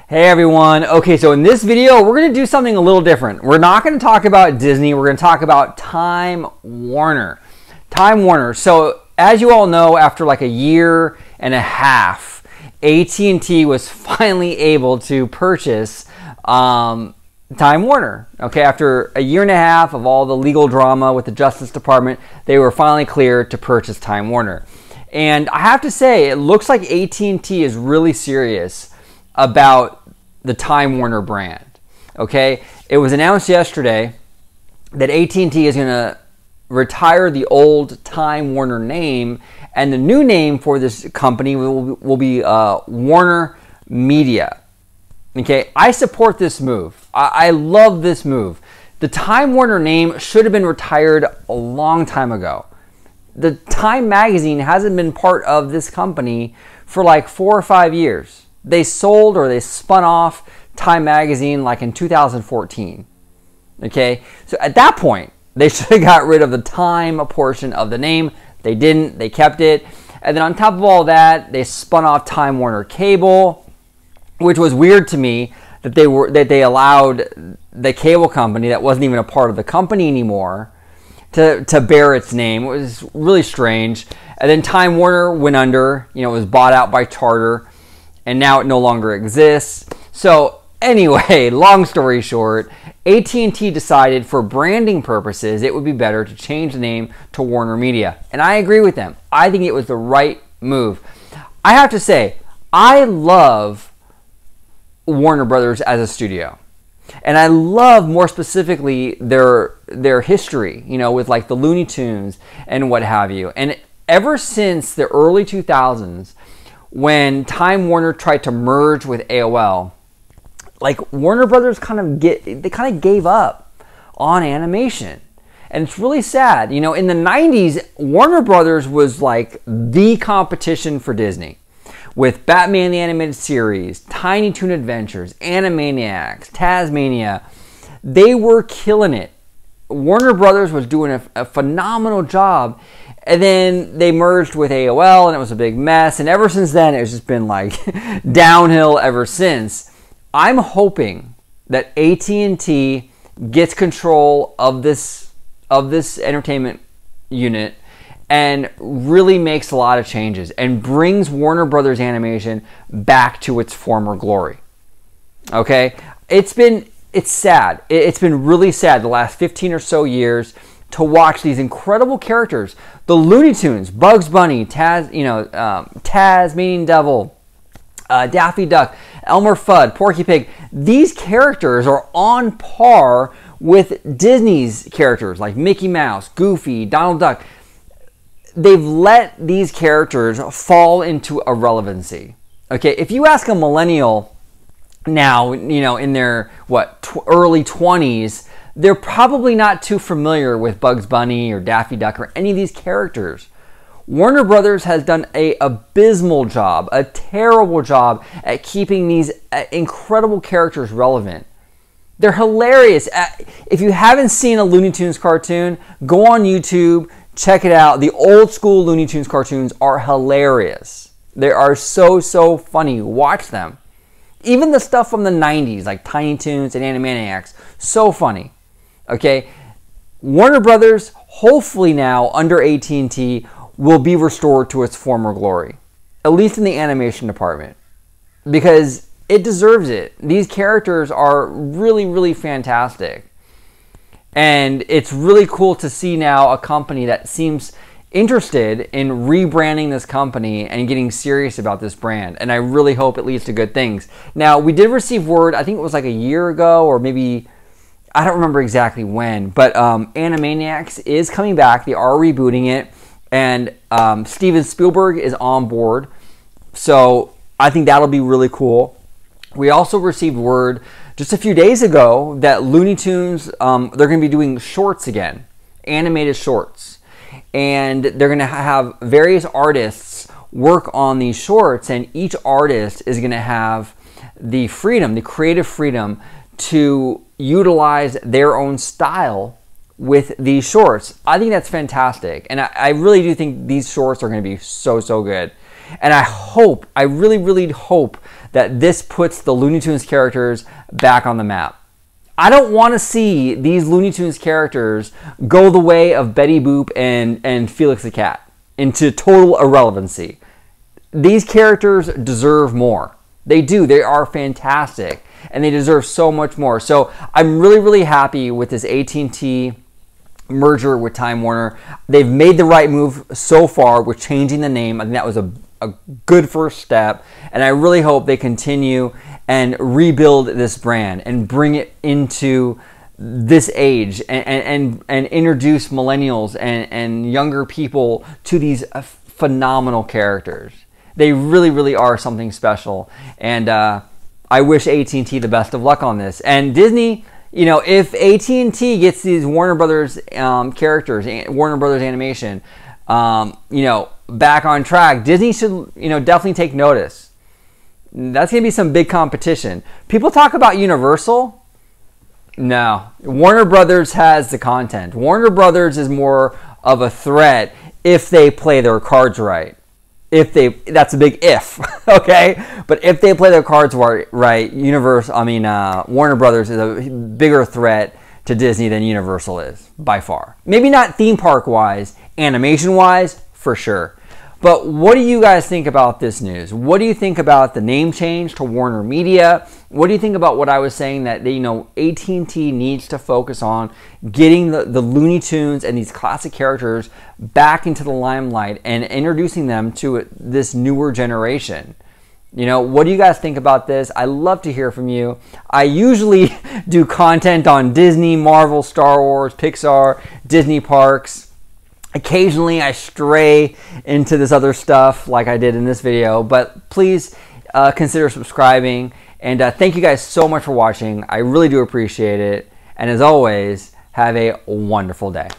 Hey everyone. Okay, so in this video, we're going to do something a little different. We're not going to talk about Disney. We're going to talk about Time Warner. Time Warner. So as you all know, after like a year and a half, AT&T was finally able to purchase Time Warner. Okay, after a year and a half of all the legal drama with the Justice Department, they were finally cleared to purchase Time Warner. And I have to say, it looks like AT&T is really serious about the Time Warner brand. Okay, it was announced yesterday that AT&T is going to retire the old Time Warner name, and the new name for this company will be Warner Media. Okay, I support this move. I love this move. The Time Warner name should have been retired a long time ago. The Time magazine hasn't been part of this company for like 4 or 5 years. They sold or they spun off Time magazine like in 2014. Okay, so at that point, they should have got rid of the Time portion of the name. They didn't. They kept it. And then on top of all that, they spun off Time Warner Cable, which was weird to me that they allowed the cable company that wasn't even a part of the company anymore to bear its name. It was really strange. And then Time Warner went under. You know, it was bought out by Charter, and now it no longer exists. So anyway, long story short, AT&T decided for branding purposes it would be better to change the name to Warner Media. And I agree with them. I think it was the right move. I have to say, I love Warner Brothers as a studio. And I love more specifically their history, you know, with like the Looney Tunes and what have you. And ever since the early 2000s, when Time Warner tried to merge with AOL, like Warner Brothers kind of gave up on animation. And it's really sad. You know, in the 90s, Warner Brothers was like the competition for Disney. With Batman the Animated Series, Tiny Toon Adventures, Animaniacs, Tasmania, they were killing it. Warner Brothers was doing a phenomenal job. And then they merged with AOL, and it was a big mess. And ever since then, it's just been like downhill ever since. I'm hoping that AT&T gets control of this entertainment unit and really makes a lot of changes and brings Warner Brothers Animation back to its former glory. Okay? It's sad. It's been really sad the last 15 or so years to watch these incredible characters. The Looney Tunes, Bugs Bunny, Tasmanian Devil, Daffy Duck, Elmer Fudd, Porky Pig. These characters are on par with Disney's characters like Mickey Mouse, Goofy, Donald Duck. They've let these characters fall into irrelevancy. Okay, if you ask a millennial now, you know, in their early 20s, they're probably not too familiar with Bugs Bunny or Daffy Duck or any of these characters. Warner Brothers has done an abysmal job, a terrible job at keeping these incredible characters relevant. They're hilarious. If you haven't seen a Looney Tunes cartoon, go on YouTube, check it out. The old school Looney Tunes cartoons are hilarious. They are so funny. Watch them. Even the stuff from the 90s, like Tiny Toons and Animaniacs, so funny. Okay, Warner Brothers, hopefully now under AT&T, will be restored to its former glory, at least in the animation department, because it deserves it. These characters are really fantastic. And it's really cool to see now a company that seems interested in rebranding this company and getting serious about this brand. And I really hope it leads to good things. Now, we did receive word, I think it was like a year ago, or maybe, I don't remember exactly when, but Animaniacs is coming back. They are rebooting it. And Steven Spielberg is on board. So I think that'll be really cool. We also received word just a few days ago that Looney Tunes, they're going to be doing shorts again, animated shorts. And they're going to have various artists work on these shorts, and each artist is going to have the freedom, the creative freedom to utilize their own style with these shorts. I think that's fantastic. And I really do think these shorts are going to be so good. And I really, really hope that this puts the Looney Tunes characters back on the map. I don't want to see these Looney Tunes characters go the way of Betty Boop and Felix the Cat into total irrelevancy. These characters deserve more. They do. They are fantastic, and they deserve so much more. So I'm really, really happy with this AT&T merger with Time Warner. They've made the right move so far with changing the name. I think that was a good first step, and I really hope they continue and rebuild this brand and bring it into this age and introduce millennials and younger people to these phenomenal characters. They really, really are something special, and I wish AT&T the best of luck on this. And Disney, you know, if AT&T gets these Warner Brothers characters, Warner Brothers Animation, you know, back on track, Disney should, you know, definitely take notice. That's going to be some big competition. People talk about Universal. No, Warner Brothers has the content. Warner Brothers is more of a threat if they play their cards right. That's a big if, okay? But if they play their cards right, Warner Brothers is a bigger threat to Disney than Universal is, by far. Maybe not theme park wise, animation wise, for sure. But what do you guys think about this news? What do you think about the name change to Warner Media? What do you think about what I was saying that, you know, AT&T needs to focus on getting the Looney Tunes and these classic characters back into the limelight and introducing them to this newer generation? You know, what do you guys think about this? I love to hear from you. I usually do content on Disney, Marvel, Star Wars, Pixar, Disney parks. Occasionally I stray into this other stuff like I did in this video, but please consider subscribing. And thank you guys so much for watching. I really do appreciate it. And as always, have a wonderful day.